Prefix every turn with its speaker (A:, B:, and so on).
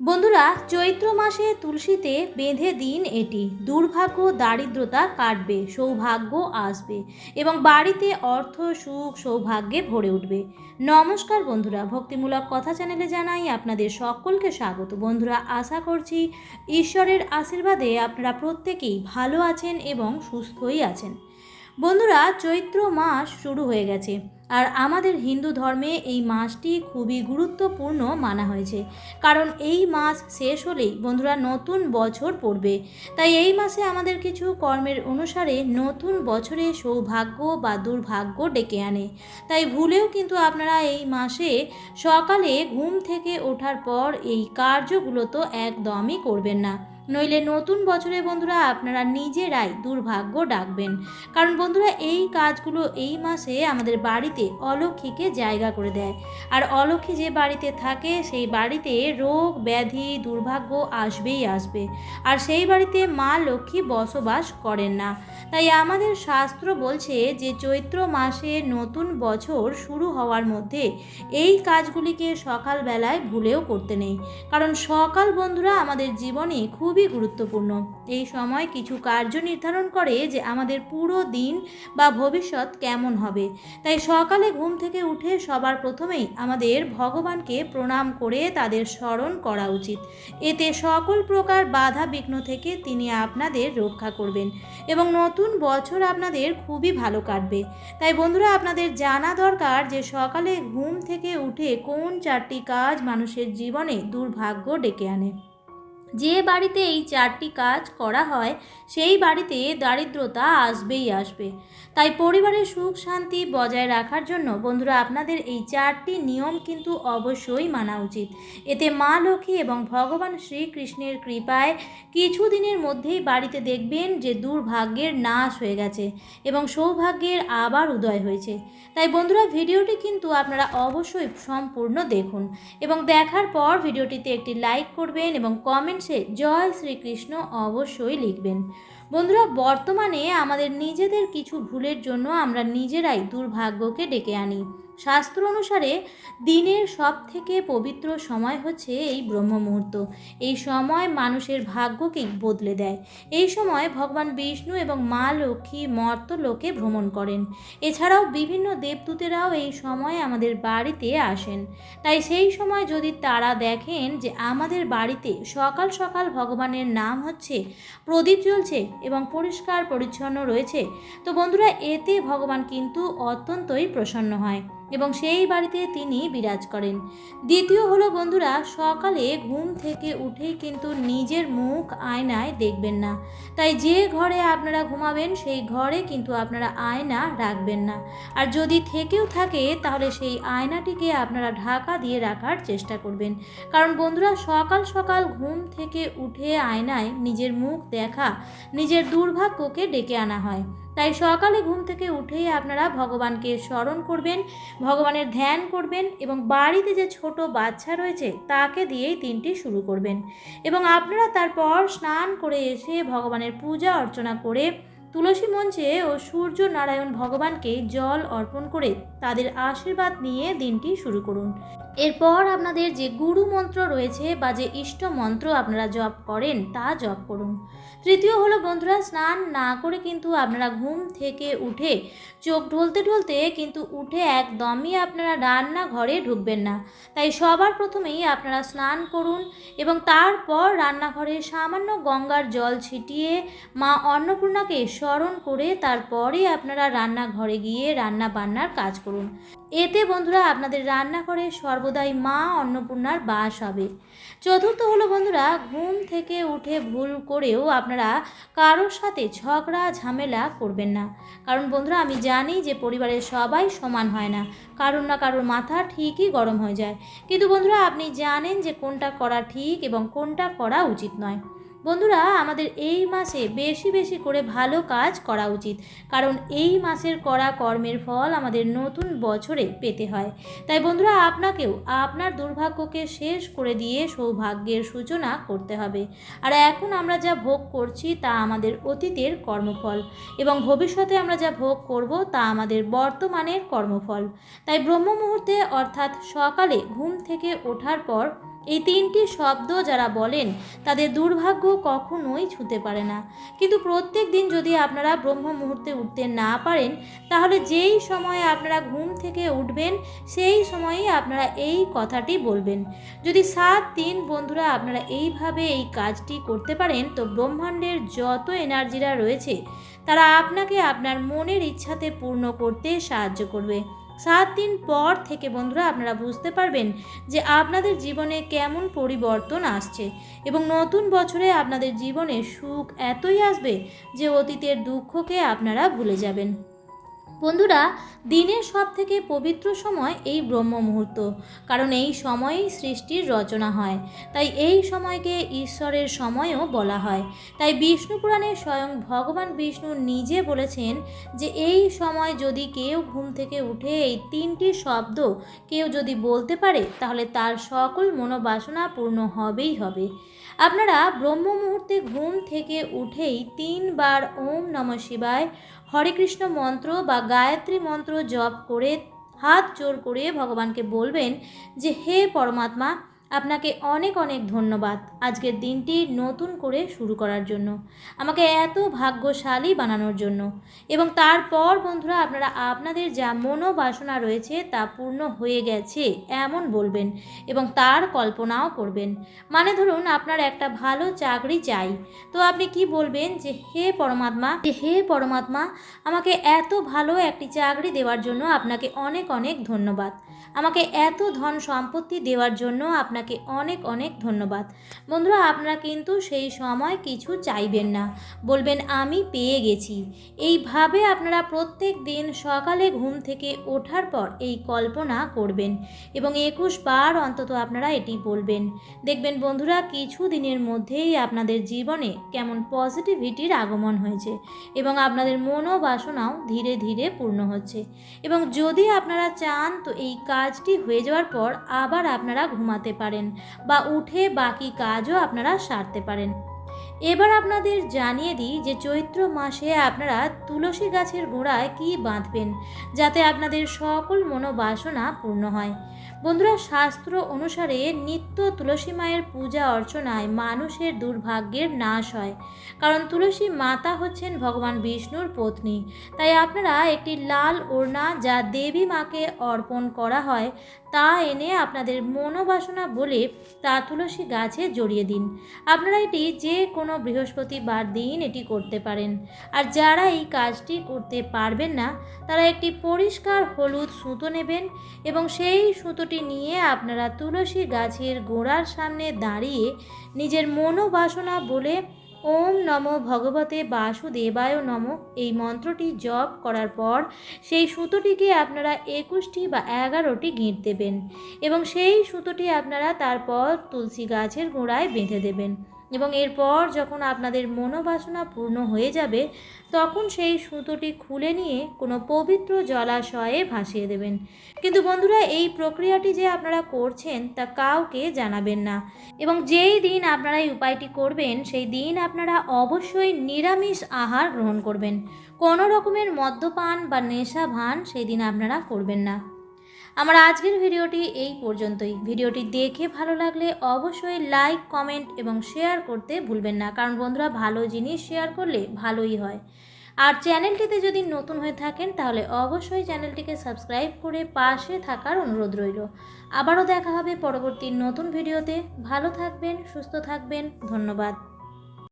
A: বন্ধুরা, চৈত্র মাসে তুলসীতে বেঁধে দিন এটি। দুর্ভাগ্য দারিদ্রতা কাটবে, সৌভাগ্য আসবে এবং বাড়িতে অর্থ সুখ সৌভাগ্যে ভরে উঠবে। নমস্কার বন্ধুরা, ভক্তিমূলক কথা চ্যানেলে জানাই আপনাদের সকলকে স্বাগত। বন্ধুরা, আশা করছি ঈশ্বরের আশীর্বাদে আপনারা প্রত্যেকেই ভালো আছেন এবং সুস্থই আছেন। বন্ধুরা, চৈত্র মাস শুরু হয়ে গেছে আর আমাদের হিন্দু ধর্মে এই মাসটি খুবই গুরুত্বপূর্ণ মানা হয়েছে, কারণ এই মাস শেষ হলেই বন্ধুরা নতুন বছর পড়বে। তাই এই মাসে আমাদের কিছু কর্মের অনুসারে নতুন বছরে সৌভাগ্য বা দুর্ভাগ্য ডেকে আনে। তাই ভুলেও কিন্তু আপনারা এই মাসে সকালে ঘুম থেকে ওঠার পর এই কার্যগুলো তো একদমই করবেন না, নইলে নতুন বছরে বন্ধুরা আপনারা নিজেরাই দুর্ভাগ্য ডাকবেন। কারণ বন্ধুরা, এই কাজগুলো এই মাসে আমাদের বাড়িতে অলক্ষীকে জায়গা করে দেয়, আর অলক্ষী যে বাড়িতে থাকে সেই বাড়িতে রোগ ব্যাধি দুর্ভাগ্য আসবেই আসবে, আর সেই বাড়িতে মা লক্ষ্মী বসবাস করেন না। তাই আমাদের শাস্ত্র বলছে যে চৈত্র মাসে নতুন বছর শুরু হওয়ার মধ্যে এই কাজগুলিকে সকালবেলায় ভুলেও করতে নেই, কারণ সকাল বন্ধুরা আমাদের জীবনে খুবই গুরুত্বপূর্ণ। এই সময় কিছু কার্য নির্ধারণ করে যে আমাদের পুরো দিন বা ভবিষ্যৎ কেমন হবে। তাই সকালে ঘুম থেকে উঠে সবার প্রথমেই আমাদের ভগবানকে প্রণাম করে তাদের স্মরণ করা উচিত। এতে সকল প্রকার বাধা বিঘ্ন থেকে তিনি আপনাদের রক্ষা করবেন এবং নতুন বছর আপনাদের খুবই ভালো কাটবে। তাই বন্ধুরা, আপনাদের জানা দরকার যে সকালে ঘুম থেকে উঠে কোন 4টি কাজ মানুষের জীবনে দুর্ভাগ্য ডেকে আনে। যে বাড়িতে এই 4টি কাজ করা হয় সেই বাড়িতে দারিদ্রতা আসবেই আসবে। তাই পরিবারের সুখ শান্তি বজায় রাখার জন্য বন্ধুরা আপনাদের এই 4টি নিয়ম কিন্তু অবশ্যই মানা উচিত। এতে মা লক্ষ্মী এবং ভগবান শ্রীকৃষ্ণের কৃপায় কিছু দিনের মধ্যেই বাড়িতে দেখবেন যে দুর্ভাগ্যের নাশ হয়ে গেছে এবং সৌভাগ্যের আবার উদয় হয়েছে। তাই বন্ধুরা, ভিডিওটি কিন্তু আপনারা অবশ্যই সম্পূর্ণ দেখুন এবং দেখার পর ভিডিওটিতে একটি লাইক করবেন এবং কমেন্টসে জয় শ্রীকৃষ্ণ অবশ্যই লিখবেন। বন্ধুরা, বর্তমানে আমাদের নিজেদের কিছু ভুলের জন্য আমরা নিজেরাই দুর্ভাগ্যকে ডেকে আনি। শাস্ত্র অনুসারে দিনের সব থেকে পবিত্র সময় হচ্ছে এই ব্রহ্ম মুহূর্ত। এই সময় মানুষের ভাগ্যকেই বদলে দেয়। এই সময় ভগবান বিষ্ণু এবং মা লক্ষ্মী মর্ত্যলোকে ভ্রমণ করেন। এছাড়াও বিভিন্ন দেবদূতেরাও এই সময় আমাদের বাড়িতে আসেন। তাই সেই সময় যদি তারা দেখেন যে আমাদের বাড়িতে সকাল সকাল ভগবানের নাম হচ্ছে, প্রদীপ জ্বলছে এবং পরিষ্কার পরিচ্ছন্ন রয়েছে, তো বন্ধুরা এতে ভগবান কিন্তু অত্যন্তই প্রসন্ন হয় এবং সেই বাড়িতে তিনি বিরাজ করেন। দ্বিতীয় হলো বন্ধুরা, সকালে ঘুম থেকে উঠেই কিন্তু নিজের মুখ আয়নায় দেখবেন না। তাই যে ঘরে আপনারা ঘুমাবেন সেই ঘরে কিন্তু আপনারা আয়না রাখবেন না, আর যদি থেকেও থাকে তাহলে সেই আয়নাটিকে আপনারা ঢাকা দিয়ে রাখার চেষ্টা করবেন। কারণ বন্ধুরা, সকাল সকাল ঘুম থেকে উঠে আয়নায় নিজের মুখ দেখা নিজের দুর্ভাগ্যকে ডেকে আনা হয়। তাই সকালে ঘুম থেকে উঠেই আপনারা ভগবানকে স্মরণ করবেন, ভগবানের ধ্যান করবেন এবং বাড়িতে যে ছোট বাচ্চা রয়েছে তাকে দিয়েই দিনটি শুরু করবেন এবং আপনারা তারপর স্নান করে এসে ভগবানের পূজা অর্চনা করে তুলসী মঞ্চে ও সূর্য নারায়ণ ভগবানকে জল অর্পণ করে তাদের আশীর্বাদ নিয়ে দিনটি শুরু করুন। এরপর আপনাদের যে গুরু মন্ত্র রয়েছে বা যে ইষ্ট মন্ত্র আপনারা জপ করেন তা জপ করুন। তৃতীয় হলো বন্ধুরা, স্নান না করে কিন্তু আপনারা ঘুম থেকে উঠে চোখ ঢলতে ঢলতে কিন্তু উঠে একদমই আপনারা রান্নাঘরে ঢুকবেন না। তাই সবার প্রথমেই আপনারা স্নান করুন এবং তারপর রান্নাঘরে সামান্য গঙ্গার জল ছিটিয়ে মা অন্নপূর্ণাকে স্মরণ করে তারপরে আপনারা রান্নাঘরে গিয়ে রান্না বান্নার কাজ করুন। এতে বন্ধুরা আপনাদের রান্নাঘরে সর্বদাই মা অন্নপূর্ণার বাস হবে। চতুর্থ হলো বন্ধুরা, ঘুম থেকে উঠে ভুল করেও আপনারা কারোর সাথে ঝগড়া ঝামেলা করবেন না। কারণ বন্ধুরা, আমি জানি যে পরিবারের সবাই সমান হয় না, কারোর না কারোর মাথা ঠিকই গরম হয়ে যায়। কিন্তু বন্ধুরা, আপনি জানেন যে কোনটা করা ঠিক এবং কোনটা করা উচিত নয়। বন্ধুরা, আমাদের এই মাসে বেশি বেশি করে ভালো কাজ করা উচিত, কারণ এই মাসের করা কর্মের ফল আমাদের নতুন বছরে পেতে হয়। তাই বন্ধুরা, আপনাকেও আপনার দুর্ভাগ্যকে শেষ করে দিয়ে সৌভাগ্যের সূচনা করতে হবে। আর এখন আমরা যা ভোগ করছি তা আমাদের অতীতের কর্মফল এবং ভবিষ্যতে আমরা যা ভোগ করব তা আমাদের বর্তমানের কর্মফল। তাই ব্রহ্ম মুহূর্তে অর্থাৎ সকালে ঘুম থেকে ওঠার পর এই তিনটি শব্দ যারা বলেন তাদের দুর্ভাগ্য কখনোই ছুঁতে পারে না। কিন্তু প্রত্যেক দিন যদি আপনারা ব্রহ্ম মুহূর্তে উঠতে না পারেন, তাহলে যেই সময়ে আপনারা ঘুম থেকে উঠবেন সেই সময়েই আপনারা এই কথাটি বলবেন। যদি 7 দিন বন্ধুরা আপনারা এইভাবে এই কাজটি করতে পারেন, তো ব্রহ্মাণ্ডের যত এনার্জিরা রয়েছে তারা আপনাকে আপনার মনের ইচ্ছাতে পূর্ণ করতে সাহায্য করবে। 7 দিন পর থেকে বন্ধুরা আপনারা বুঝতে পারবেন যে আপনাদের জীবনে কেমন পরিবর্তন আসছে, এবং নতুন বছরে আপনাদের জীবনে সুখ এতই আসবে যে অতীতের দুঃখকে আপনারা ভুলে যাবেন। বন্ধুরা, দিনের সব থেকে পবিত্র সময় এই ব্রহ্ম মুহূর্ত, কারণ এই সময়েই সৃষ্টির রচনা হয়। তাই এই সময়কে ঈশ্বরের সময়ও বলা হয়। তাই বিষ্ণু পুরাণে স্বয়ং ভগবান বিষ্ণু নিজে বলেছেন যে এই সময় যদি কেউ ঘুম থেকে উঠে এই 3টি শব্দ কেউ যদি বলতে পারে, তাহলে তার সকল মনোবাসনা পূর্ণ হবেই হবে। আপনারা ব্রহ্ম মুহূর্তে ঘুম থেকে উঠেই 3 বার ওম নমঃ শিবায়, হরে কৃষ্ণ মন্ত্র বা গায়ত্রী মন্ত্র জপ করে হাত জোড় করে ভগবানকে বলবেন যে হে পরমাত্মা, আপনাকে অনেক অনেক ধন্যবাদ আজকের দিনটি নতুন করে শুরু করার জন্য, আমাকে এত ভাগ্যশালী বানানোর জন্য। এবং তারপর বন্ধুরা আপনারা আপনাদের যা মনোবাসনা রয়েছে তা পূর্ণ হয়ে গেছে এমন বলবেন এবং তার কল্পনাও করবেন। মানে ধরুন আপনার একটা ভালো চাকরি চাই, তো আপনি কি বলবেন যে হে পরমাত্মা, আমাকে এত ভালো একটি চাকরি দেওয়ার জন্য আপনাকে অনেক অনেক ধন্যবাদ, আমাকে এত ধন সম্পত্তি দেওয়ার জন্য আপনাকে অনেক অনেক ধন্যবাদ। বন্ধুরা, আপনারা কিন্তু সেই সময় কিছু চাইবেন না, বলবেন আমি পেয়ে গেছি। এইভাবে আপনারা প্রত্যেক দিন সকালে ঘুম থেকে ওঠার পর এই কল্পনা করবেন এবং 21 বার অন্তত আপনারা এটি বলবেন। দেখবেন বন্ধুরা, কিছু দিনের মধ্যেই আপনাদের জীবনে কেমন পজিটিভিটির আগমন হয়েছে এবং আপনাদের মনোবাসনাও ধীরে ধীরে পূর্ণ হচ্ছে। এবং যদি আপনারা চান তো এই কাজটি হয়ে যাওয়ার পর আবার আপনারা ঘুমাতে পারেন বা উঠে বাকি কাজও আপনারা সারতে পারেন। এবার আপনাদের জানিয়ে দিই যে চৈত্র মাসে আপনারা তুলসী গাছের গোড়ায় কি বাঁধবেন যাতে আপনাদের সকল মনোবাসনা পূর্ণ হয়। বন্ধুরা, শাস্ত্র অনুসারে নিত্য তুলসী মায়ের পূজা অর্চনায় মানুষের দুর্ভাগ্যের নাশ হয়, কারণ তুলসী মাতা হচ্ছেন ভগবান বিষ্ণুর পত্নী। তাই আপনারা একটি লাল ওড়না যা দেবী মাকে অর্পণ করা হয় তা এনে আপনাদের মনোবাসনা বলে তা তুলসী গাছে জড়িয়ে দিন। আপনারা এটি যে কোনো বৃহস্পতিবার দিন এটি করতে পারেন। আর যারা এই কাজটি করতে পারবেন না তারা একটি পরিষ্কার হলুদ সুতো নেবেন এবং সেই সুতোটি নিয়ে আপনারা তুলসী গাছের গোড়ার সামনে দাঁড়িয়ে নিজের মনোবাসনা বলে ওম নমো ভগবতে বাসুদেবায় নমঃ এই মন্ত্রটি জপ করার পর সেই সুতোটিকে আপনারা 21টি বা 11টি গিঁট দেবেন এবং সেই সুতোটি আপনারা তারপর তুলসী গাছের গোড়ায় বেঁধে দেবেন। এবং এরপর যখন আপনাদের মনোবাসনা পূর্ণ হয়ে যাবে তখন সেই সুতোটি খুলে নিয়ে কোনো পবিত্র জলাশয়ে ভাসিয়ে দেবেন। কিন্তু বন্ধুরা, এই প্রক্রিয়াটি যে আপনারা করছেন তা কাউকে জানাবেন না এবং যেই দিন আপনারা এই উপায়টি করবেন সেই দিন আপনারা অবশ্যই নিরামিষ আহার গ্রহণ করবেন। কোনো রকমের মদ্যপান বা নেশা ভান সেই দিন আপনারা করবেন না। আমার আজকের ভিডিওটি এই পর্যন্তই। ভিডিওটি দেখে ভালো লাগলে অবশ্যই লাইক, কমেন্ট এবং শেয়ার করতে ভুলবেন না, কারণ বন্ধুরা ভালো জিনিস শেয়ার করলে ভালোই হয়। আর চ্যানেলটিতে যদি নতুন হয়ে থাকেন তাহলে অবশ্যই চ্যানেলটিকে সাবস্ক্রাইব করে পাশে থাকার অনুরোধ রইল। আবারও দেখা হবে পরবর্তী নতুন ভিডিওতে। ভালো থাকবেন, সুস্থ থাকবেন। ধন্যবাদ।